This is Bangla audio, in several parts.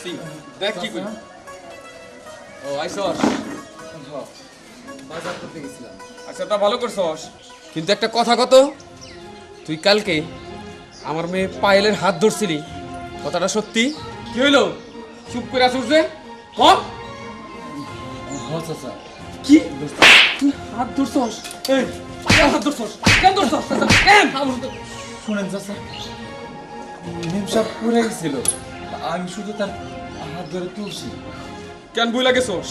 আসছি দেখ কি করি। ও আইসস, বাজার করতে গেছিলাম। আচ্ছা তা ভালো করছস, কিন্তু একটা কথা কত, তুই কালকে আমার মেয়ে পায়েলের হাত ধরছিলি, কথাটা সত্যি? কি হইলো, চুপ করে আসুস যে কর। হ্যাঁ চাচা। কি তুই হাত ধরছস? এই কেন হাত ধরছস? কেন ধরছস চাচা? কেন? শুনেন চাচা, মেম সাহেব পড়ে গেছিল, আমি শুধু তার হাত ধরে তুলছি। কেন বই লাগেছস?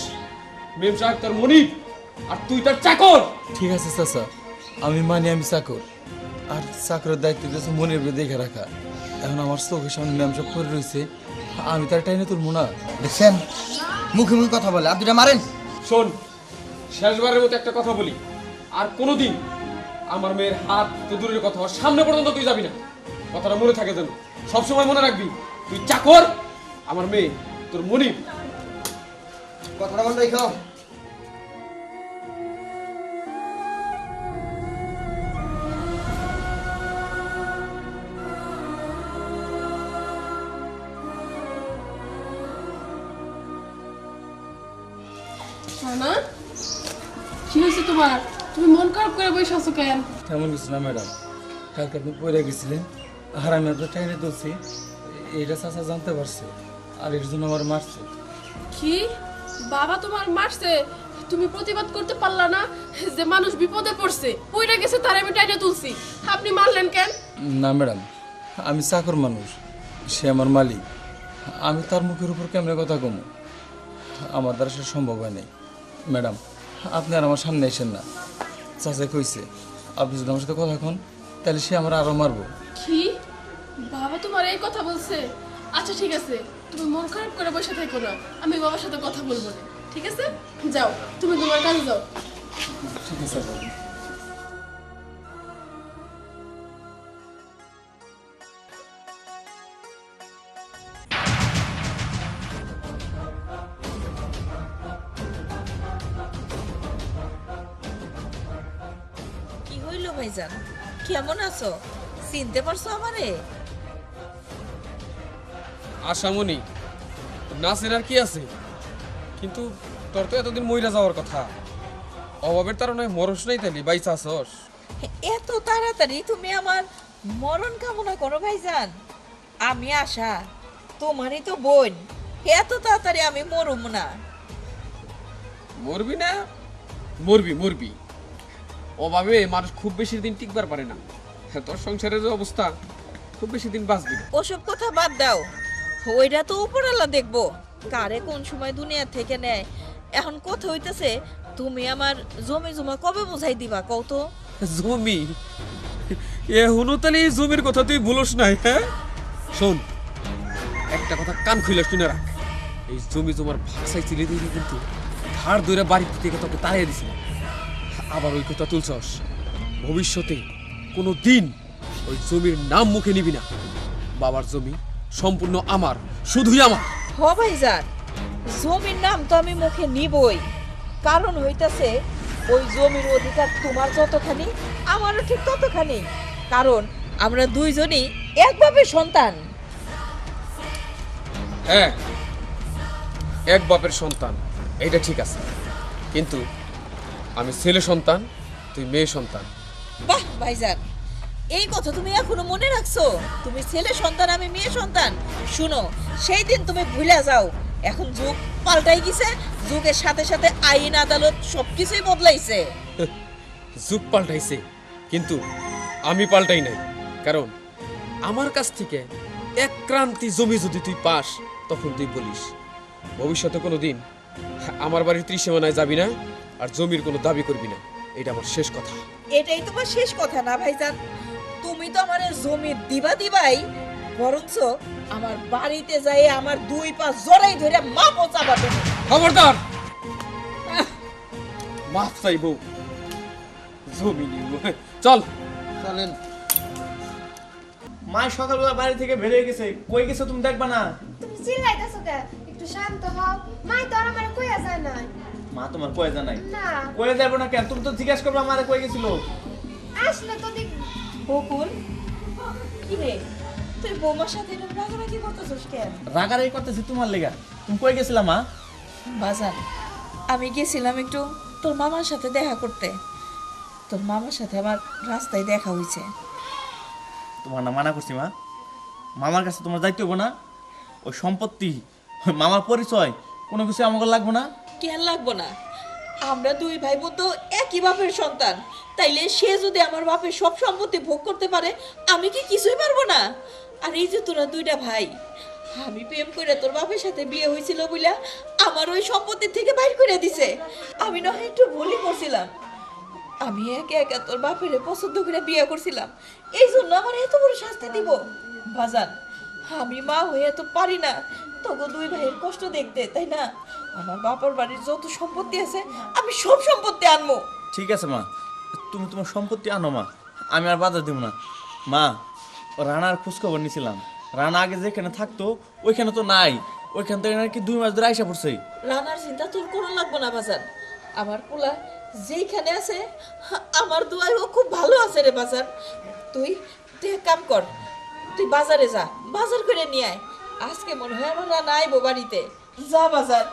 মেম সাহেব তোর মনিব আর তুই তার চাকর। ঠিক আছে চাচা, আমি মানি আমি চাকর, আর চাকরের দায়িত্ব দিয়েছে মনের উপরে দেখে রাখা। এখন আমার চোখের সামনে ম্যাম সাহেব পড়ে রয়েছে, আমি তার টাইনে তুলবো না। দেখছেন মুখে মুখে কথা বলে, আর দুটা মারেন। শোন, শেষবারের মতো একটা কথা বলি, আর কোনোদিন আমার মেয়ের হাত তো দূরের কথা, ওর সামনে পর্যন্ত তুই যাবি না। কথাটা মনে থাকে যেন, সবসময় মনে রাখবি, তুই চাকর, আমার মেয়ে তোর মনিব। কথাটা মনে রেখো। না কি হয়েছে তোমার? তুমি মন খারাপ করে বসে আছো কেন? তেমন কিছু না ম্যাডাম, কালকে আপনি পড়ে গেছিলেন, আর আমি আপনার টাইনে তুলছি, এটা চাচা জানতে পারছে, আর এর জন্য আমার মারছে। কি বাবা তোমার মারছে? তুমি প্রতিবাদ করতে পারলা না যে মানুষ বিপদে পড়ছে, পইরা গেছে, তার আমি টাইনা তুলছি, আপনি মারলেন কেন? না ম্যাডাম, আমি চাকর মানুষ, সে আমার মালিক, আমি তার মুখের উপর কেমনে কথা কমু, আমার দ্বারা সেটা সম্ভব হয় নাই। ম্যাডাম, আপনি আর আমার সামনে এসেন না, চাচা কইছে আপনি যদি আমার সাথে কথা কন তাহলে সে আমার আরও মারবো। কি বাবা তোমার এই কথা বলছে? আচ্ছা ঠিক আছে, তুমি মন খারাপ করে বসে থেকো না, আমি বাবার সাথে কথা বলবো না, ঠিক আছে? যাও, তুমি তোমার কাজে যাও। ঠিক আছে ম্যাডাম। কি হইল ভাইজান, কেমন আছো? চিনতে পারছো আমারে? আশামণি, নাচের আর কি আছে, কিন্তু তোর তো এতদিন মইরা যাওয়ার কথা, অভাবের তারণায় মরস নাই, তাইলি বাইচা আসস। এত তাড়াতাড়ি তুমি আমার মরণ কামনা করো ভাইজান? আমি আশা, তোমারই তো বোন, এত তাড়াতাড়ি আমি মরুম না। মরবি না? মরবি মরবি, অভাবে মানুষ খুব বেশি দিন টিকবার পারে না। তোর সংসারের যে অবস্থা, খুব বেশি দিন বাঁচবি না। ওসব কথা বাদ দাও, ওইটা তো উপরওয়ালা দেখবো কারে কোন সময় দুনিয়া থেকে নেয়। এখন কথা হইতেছে, তুমি আমার জমি জমা কবে বুঝাই দিবা কও তো? জমি? এ হুনো তাহলে এই জমির কথা তুই ভুলস নাই? হ্যাঁ শোন, একটা কথা কান খুলে শুনে রাখ, এই জমি জমার ভাষায় চিলে দিয়ে কিন্তু ধার ধরে বাড়ির থেকে তোকে তাড়িয়ে দিছি, আবার ওই কথা তুলছস। ভবিষ্যতে কোনো দিন ওই জমির নাম মুখে নিবি না। বাবার জমি সম্পূর্ণ আমার, শুধুই আমার। হ ভাইজান, জমির নাম তো আমি মুখে নিবই, কারণ হইতাছে ওই জমির অধিকার তোমার যতখানি আমারও ঠিক ততখানি, কারণ আমরা দুইজনই এক বাপের সন্তান। হ্যাঁ, এক বাপের সন্তান, এইটা ঠিক আছে, কিন্তু আমি ছেলে সন্তান, তুই মেয়ে সন্তান। বাহ ভাইজান, এই কথা তুমি এখনো মনে রাখছো? তুমি ছেলে সন্তান, আমি মেয়ে সন্তান। শুনো, সেই দিন তুমি ভুলে যাও, এখন যুগ পাল্টাই গেছে, যুগের সাথে সাথে আইন আদালত সবকিছুই বদলাইছে। যুগ পাল্টাইছে, কিন্তু আমি পাল্টাই নাই, কারণ আমার কাছ থেকে এক ক্রান্তি জমি যদি তুই পাস, তখন তুই বলিস ভবিষ্যতে কোনো দিন আমার বাড়ির ত্রিসীমানায় যাবি না, আর জমির কোনো দাবি করবি না। এটা আমার শেষ কথা। এটাই তোমার শেষ কথা না ভাইজান? তুমি তো আমার জমি দিবাই, বরঞ্চ আমার বাড়িতে যাই আমার দুই পা জড়াই ধরে মাপও চাবা তুমি। খবরদার! মাফ চাইবো, জমি নিব। চল চলেন। মা সকালবেলা বাড়ি থেকে বেরিয়ে গেছে, কই গেছে তুমি দেখবা না? তুমি চিল্লাইতেছো কে? একটু শান্ত হও। মাই তো আর আমারে কইয়া যায় না। মা তোমার কয়ে জানাই? না, কয়ে যাবো না কেন? তুমি তো জিজ্ঞাসা করবে আমারে কই গেছিল। আসলে তো দেখ। বকুল, কি রে তুই বৌমার সাথে এরকম রাগারাগি করতেছিস কেন? রাগারাগি করতেছি তোমার লেগা। তুমি কই গেছিলা মা? বাজার আমি গেছিলাম একটু তোর মামার সাথে দেখা করতে। তোর মামার সাথে আমার রাস্তায় দেখা হয়েছে। তোমার না মানা করছি মা, মামার কাছে তোমার যাইতে হবো না। ওই সম্পত্তি, ওই মামার পরিচয় কোনো কিছু আমাকে লাগবো না। কেন লাগবো না? আমরা দুই ভাই বোন তো একই বাপের সন্তান, তাইলে সে যদি আমার বাপের সব সম্পত্তি ভোগ করতে পারে, আমি কি কিছুই পারবো না? আর এই যে তোরা দুইটা ভাই, আমি প্রেম করে তোর বাপের সাথে বিয়ে হয়েছিল বলে আমার ওই সম্পত্তি থেকে বাইর করে দিছে। আমি না হয় একটু ভুলই করছিলাম, আমি একা একা তোর বাপের পছন্দ করে বিয়ে করছিলাম, এই জন্য আমার এত বড় শাস্তি দিব? বাজান, আমি মা হয়ে তো পারি না তোকে দুই ভাইয়ের কষ্ট দেখতে, তাই না? আমার বাবার বাড়ির যত সম্পত্তি আছে আমি সব সম্পত্তি আনবো। ঠিক আছে মা, তুমি তোমার সম্পত্তি আনো মা, আমি আর বাধা দেব না। মা, ও রানার খোঁজখবর নিয়েছিলাম। রানা আগে যেখানে থাকতো ওইখানে তো নাই, ওইখান থেকে নাকি 2 মাস ধরে আইসা পড়ছে। রানার চিন্তা তোর কোনো লাগবো না বাজান, আমার পোলা যেইখানে আছে আমার দুয়ায় ও খুব ভালো আছে রে বাজান। তুই এক কাম কর, তুই বাজারে যা, বাজার করে নিয়ে আয়। আজকে মনে হয় আমার রানা আইবো বাড়িতে, যা বাজার।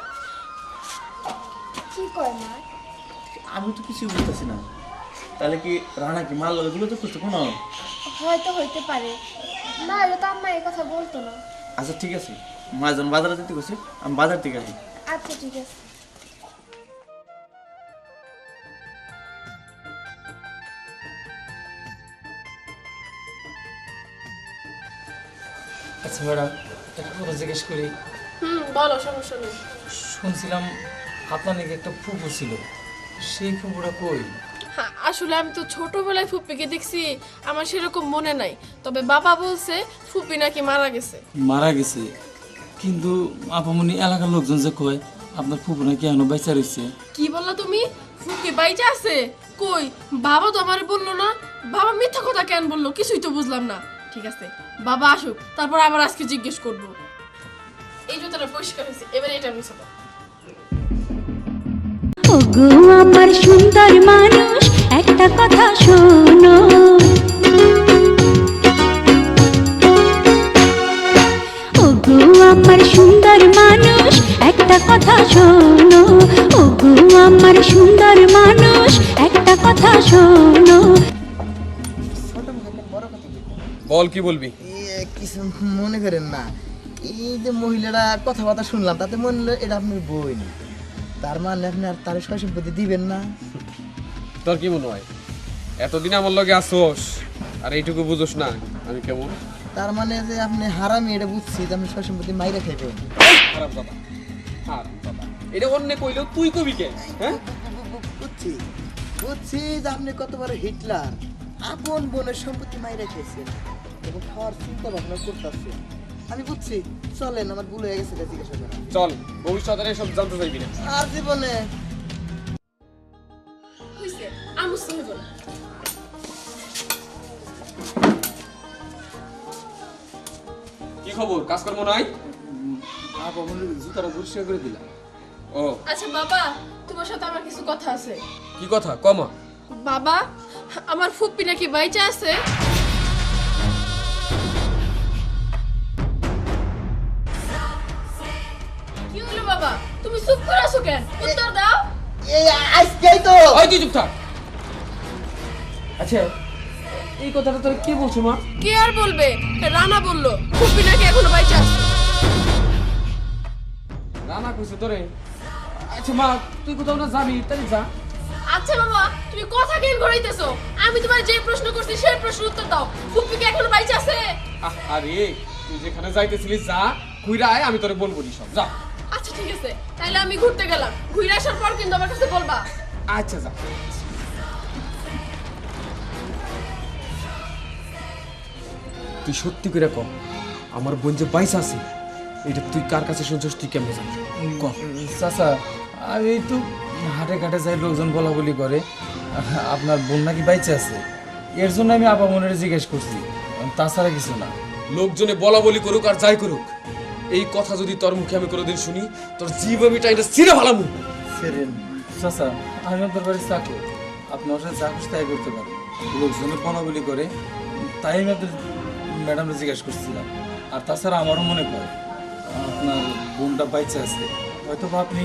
কি কয় মা? আমি তো কিছুই বুঝতেছি না। তাহলে কি রানা কি মাল এগুলো তো করতে কোনো? হয়তো হইতে পারে, না হলে তো আম্মা এই কথা বলতো না। আচ্ছা ঠিক আছে, মা যখন বাজারে যেতে গেছে আমি বাজার থেকে আসি। আচ্ছা ঠিক আছে। আচ্ছা ম্যাডাম, একটা কথা জিজ্ঞেস করি। বলো, সমস্যা নেই। শুনছিলাম আপনার নাকি একটা ফুপু ছিল, সেই ফুপুটা কই? হ্যাঁ, আসলে আমি তো ছোটবেলায় ফুপিকে দেখছি, আমার সেরকম মনে নাই। তবে বাবা বলছে ফুপি নাকি মারা গেছে। মারা গেছে, কিন্তু আপামনি এলাকার লোকজন যে কয় আপনার ফুপু নাকি এখনো বেঁচে রয়েছে। কি বললা তুমি? ফুপি বাইচা আছে? কই, বাবা তো আমারে বললো না। বাবা মিথ্যা কথা কেন বললো? কিছুই তো বুঝলাম না। ঠিক আছে, বাবা আসুক, তারপর আবার আজকে জিজ্ঞেস করবো। এই জুতোটা পরিষ্কার হয়েছে, এবারে এটা মিশে দাও। ওগো আমার সুন্দর মানুষ, একটা কথা শোনো। ওগো আমার সুন্দর মানুষ, একটা কথা শোনো। ওগো আমার সুন্দর মানুষ, একটা কথা শোনো। বল, কি বলবি? কিছু মনে করেন না, এই যে মহিলারা কথাবার্তা শুনলাম তাতে মনে হলো এটা আপনার বই না। তার মানে আপনি আর তার সয় সম্পত্তি দিবেন না? তোর কি মনে হয় এতদিন আমার লগে আসোস আর এইটুকু বুঝোস না আমি কেমন? তার মানে যে আপনি হারামি, এটা বুঝছি যে আপনি সয় সম্পত্তি মাইরা খাইবেন। খারাপ দাদা, খারাপ দাদা, এটা অন্য কইলেও তুই কবি কে? হ্যাঁ, বুঝছি বুঝছি যে আপনি কত বড় হিটলার, আপন বোনের সম্পত্তি মাইরা খেয়েছেন এবং খাওয়ার চিন্তা ভাবনা করতেছেন। আমি বুঝছি, চলেন, আমার ভুল হয়ে গেছে, এটা জিজ্ঞাসা করেন। চল, ভবিষ্যতে এসব জানতে চাইবি না। আর জীবনে হইছে, আর মুছতে হইব না। কি খবর, কাজকর্ম নাই? আপামনির জুতাটা পরিষ্কার করে দিলাম। ও আচ্ছা বাবা, তোমার সাথে আমার কিছু কথা আছে। কি কথা, কমা? বাবা, আমার ফুপ্পি নাকি বাইচা আছে। কি হলো বাবা, তুমি চুপ করে আছো কেন? উত্তর দাও। এই আজকেই তো ওই তুই চুপ থাক। আচ্ছা, এই কথাটা তোর কে বলছো মা? কে আর বলবে? রানা বললো ফুপ্পি নাকি এখনো বাইচা আছে। রানা কইছে তোরে? আচ্ছা মা, তুই কোথাও না যাবি, তাই যা। আচ্ছা বাবা, তুমি কথা কেন ঘুরাইতেছো? আমি তোমার যে প্রশ্ন করছি সেই প্রশ্নের উত্তর দাও। ফুপ্পি কি এখনো বাইচা আছে? আরে তুই যেখানে যাইতেছিলিস যা, ঘুরে আয়, আমি তোরে বলবো নি সব, যা। আচ্ছা ঠিক আছে, তাহলে আমি ঘুরতে গেলাম। ঘুরে আসার পর কিন্তু আমার কাছে বলবা। আচ্ছা যা। তুই সত্যি করে কম, আমার বোন যে বাইস আছে, এটা তুই কার কাছে শুনছিস, তুই কেমন জানিস? চাচা, আমি এই তো হাটে ঘাটে যাই, লোকজন বলা বলি করে আপনার বোন নাকি বাইচে আছে, এর জন্য আমি আপামনির জিজ্ঞেস করছি, তাছাড়া কিছু না। লোকজনে বলা বলি করুক আর যাই করুক, এই কথা যদি তোর মুখে আমি কোনোদিন শুনি, তোর জীব আমি টাইটা ছিঁড়ে ভালামু। চাচা, আমি আপনার বাড়ির চাকর, আপনি ওর সাথে যা খুশি তাই করতে পারেন। লোকজনে বলা বলি করে, তাই আমি আপনার ম্যাডামকে জিজ্ঞেস করছিলাম। আর তাছাড়া আমারও মনে হয় আপনার বোনটা বাইচে আছে, হয়তো বা আপনি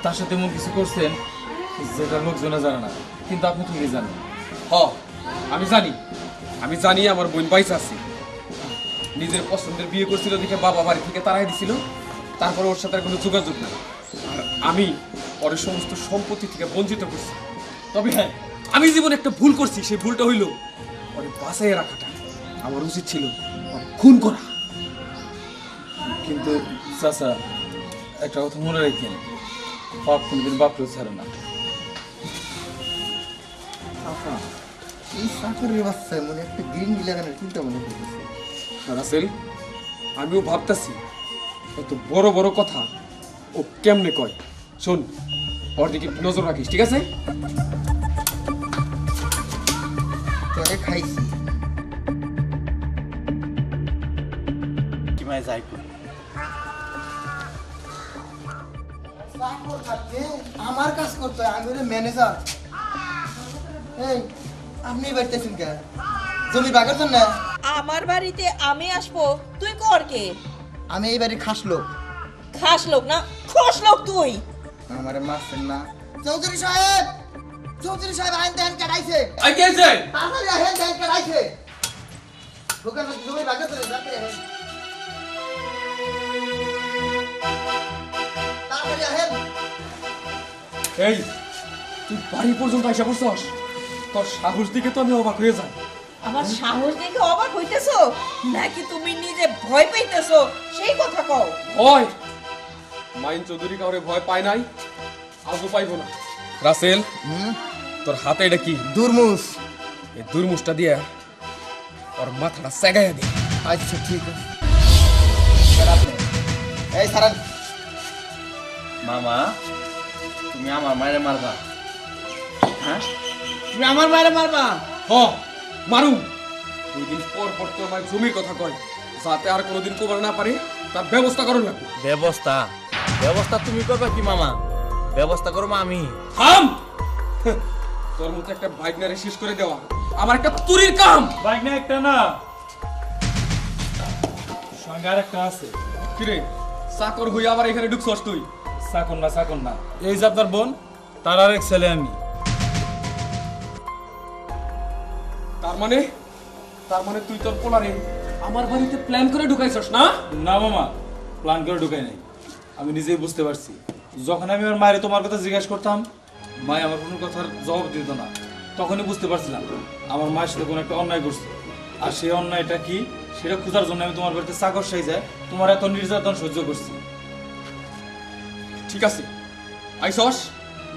তার সাথে এমন কিছু করছেন যেটা লোকজনে জানে না, কিন্তু আপনি ঠিকই জানেন। হ আমি জানি আমার বোন বাইসা আছে। নিজের পছন্দের বিয়ে করছিল দেখে বাবা বাড়ি থেকে তাড়াই দিছিল, তারপরে ওর সাথে আর কোনো যোগাযোগ নাই। আর আমি ওর সমস্ত সম্পত্তি থেকে বঞ্চিত করছি। তবে হ্যাঁ, আমি জীবনে একটা ভুল করছি, সেই ভুলটা হইল ওর বাসায় রাখাটা। আমার উচিত ছিল ওর খুন করা। কিন্তু চাচা, একটা কথা মনে রাখেন, পাপ কোনদিন বাপকেও ছাড়ে না। আচ্ছা, এই চাকরির বাচ্চায় মনে একটা গিরিঙ্গি লাগানোর চিন্তা মনে করতেছে। রাসেল, আমিও ভাবতাছি অত বড় বড় কথা ও কেমনে কয়। শোন, ওর দিকে একটু নজর রাখিস, ঠিক আছে? তোরে খাইছি। কি মাই যাই কই? চাকর থাকতে আমার কাজ করতে হয়, আমি হলো ম্যানেজার। এই আপনি বাড়তেছেন কে? জমি বাগার জন্য? আমার বাড়িতে আমি আসবো, তুই কর কে? আমি এই বাড়ির খাস লোক। খাস লোক না খোস লোক তুই। আমারে মারছেন না। চৌধুরী সাহেব, চৌধুরী সাহেব আইন দেন কাটাইছে। আই কে যাই? তাড়াতাড়ি আইন দেন কাটাইছে। দোকান জমি বাগার জন্য তাড়াতাড়ি আইন। তাড়াতাড়ি আইন। এই তুই বাড়ি পর্যন্ত আইসা পড়ছস? তোর সাহস দিকে তো আমি অবাক হয়ে যাই। আমার সাহস দেখে অবাক হইতেছো নাকি তুমি নিজে ভয় পাইতেছো সেই কথা কও। ভয়? মাইন চৌধুরী কাউরে ভয় পায় নাই, আজও পাইবো না। রাসেল, তোর হাতে এটা কি? দুর্মুষ। এই দুর্মুষটা দিয়ে ওর মাথাটা সেগাইয়া দে। আচ্ছা ঠিক আছে। এই সারান। মামা, তুমি আমার মায়ের মারবা? হ্যাঁ, তুমি আমার মায়ের মারবা? হ মারুম। 2 দিন পর পর তোর মায়ের জমির কথা কয়, যাতে আর কোনোদিন কোবার না পারে তার ব্যবস্থা করুন লাগবে। ব্যবস্থা? ব্যবস্থা তুমি করবে কি মামা? ব্যবস্থা করবো আমি। থাম! তোর মতো একটা বাইকনারে শেষ করে দেওয়া আমার একটা তুরির কাম। বাইক না একটা না, সঙ্গে আর একটা আছে। কিরে, চাকর হই আবার এখানে ঢুকছস তুই? চাকর না, এই যে আপনার বোন, তার আর এক ছেলে আমি। তার মানে তুই তোর পোলারে আমার বাড়িতে প্ল্যান করে ঢুকাইছস না? না মামা, প্ল্যান করে ঢুকাই নাই। আমি নিজেই বুঝতে পারছি, যখন আমি আমার মায়ের তোমার কথা জিজ্ঞাসা করতাম, মায় আমার কোনো কথার জবাব দিত না, তখনই বুঝতে পারছিলাম আমার মায়ের সাথে কোনো একটা অন্যায় করছে। আর সেই অন্যায়টা কি সেটা খোঁজার জন্য আমি তোমার বাড়িতে চাকর সাইজায় তোমার এত নির্যাতন সহ্য করছি। ঠিক আছে, আইসস,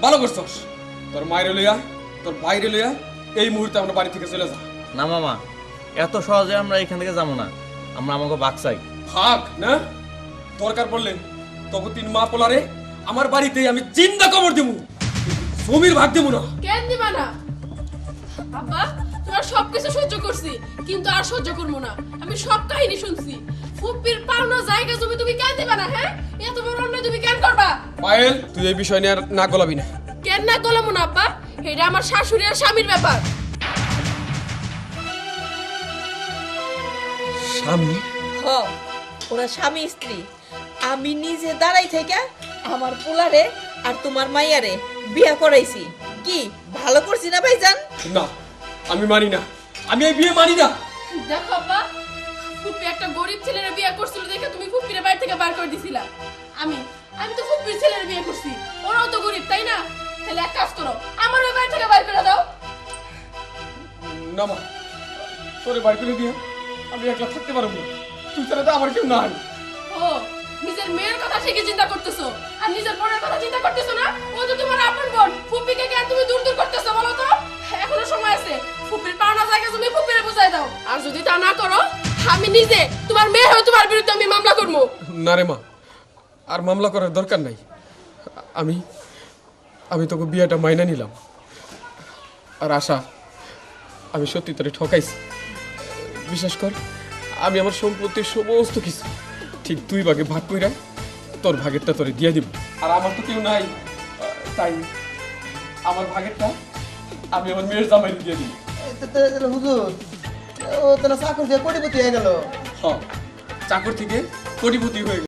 ভালো করছস। তোর মায়ের লইয়া, তোর বাইরে লইয়া এই মুহূর্তে আমরা বাড়ি থেকে চলে যা। না মামা, এত সহজে আমরা এখান থেকে যাবো না, আমরা আমাকে বাক চাই। ভাগ না, দরকার পড়লে তখন 3 মা পোলারে আমার বাড়িতেই আমি জিন্দা কবর দেবো, জমির ভাগ দেবো না। কেন দিবা না? আব্বা, তোমার সবকিছু সহ্য করছি, কিন্তু আর সহ্য করবো না। আমি সব কাহিনী শুনছি। ফুপির পাওনা জায়গা জমি তুমি কেন দিবা না? হ্যাঁ, এত বড় অন্যায় তুমি কেন করবা? পায়েল, তুই এই বিষয় নিয়ে আর না গলাবি না। কেন না গলামো না আব্বা? এটা আমার শাশুড়ি আর স্বামীর ব্যাপার। স্বামী? হ, ওরা স্বামী স্ত্রী। আমি নিজে দাঁড়াই থেকে আমার পোলারে আর তোমার মাইয়ারে বিয়া করাইছি। কি ভালো করছি না ভাইজান? না, আমি মানি না, আমি এই বিয়ে মানি না। দেখো আব্বা, ফুপি একটা গরিব ছেলের বিয়ে করছিল দেখে তুমি ফুপির বাড়ি থেকে বার করে দিছিলা। আমি তো ফুপির ছেলের বিয়ে করছি, ওরাও তো গরিব, তাই না? তাহলে এক কাজ করো, আমার ওই বাড়ি থেকে বার করে দাও। না মা, তোরে বাড়ি করে দিয়ে আমি একলা থাকতে পারবো না। তুই ছাড়া তো আমার কেউ নাই। ও, নিজের মেয়ের কথা ঠিকই চিন্তা করতেছো, আর নিজের বোনের কথা চিন্তা করতেছো না? ও তো তোমার আপন বোন। ফুপিকে কেন তুমি দূর দূর করতেছো বলো তো? এখনো সময় আছে, ফুপির পাওনা জায়গা তুমি ফুপিরে বুঝাই দাও। আর যদি তা না করো, আমি নিজে তোমার মেয়ে হয়ে তোমার বিরুদ্ধে আমি মামলা করবো। না রে মা, আর মামলা করার দরকার নাই। আমি তোকে বিয়েটা মাইনা নিলাম। আর আশা, আমি সত্যি তোরে ঠকাইছি। বিশ্বাস কর, আমি আমার সম্পত্তির সমস্ত কিছু ঠিক 2 ভাগে ভাগ কইরা তোর ভাগেরটা তোরে দিয়ে দিব। আর আমার তো কেউ নাই, তাই আমার ভাগেরটা আমি আমার মেয়ের জামাইকে দিয়ে দিব। হুজুর, ও তো না চাকর দিয়ে কোটিপতি হয়ে গেল। হ চাকর থেকে কোটিপতি হয়ে গেল।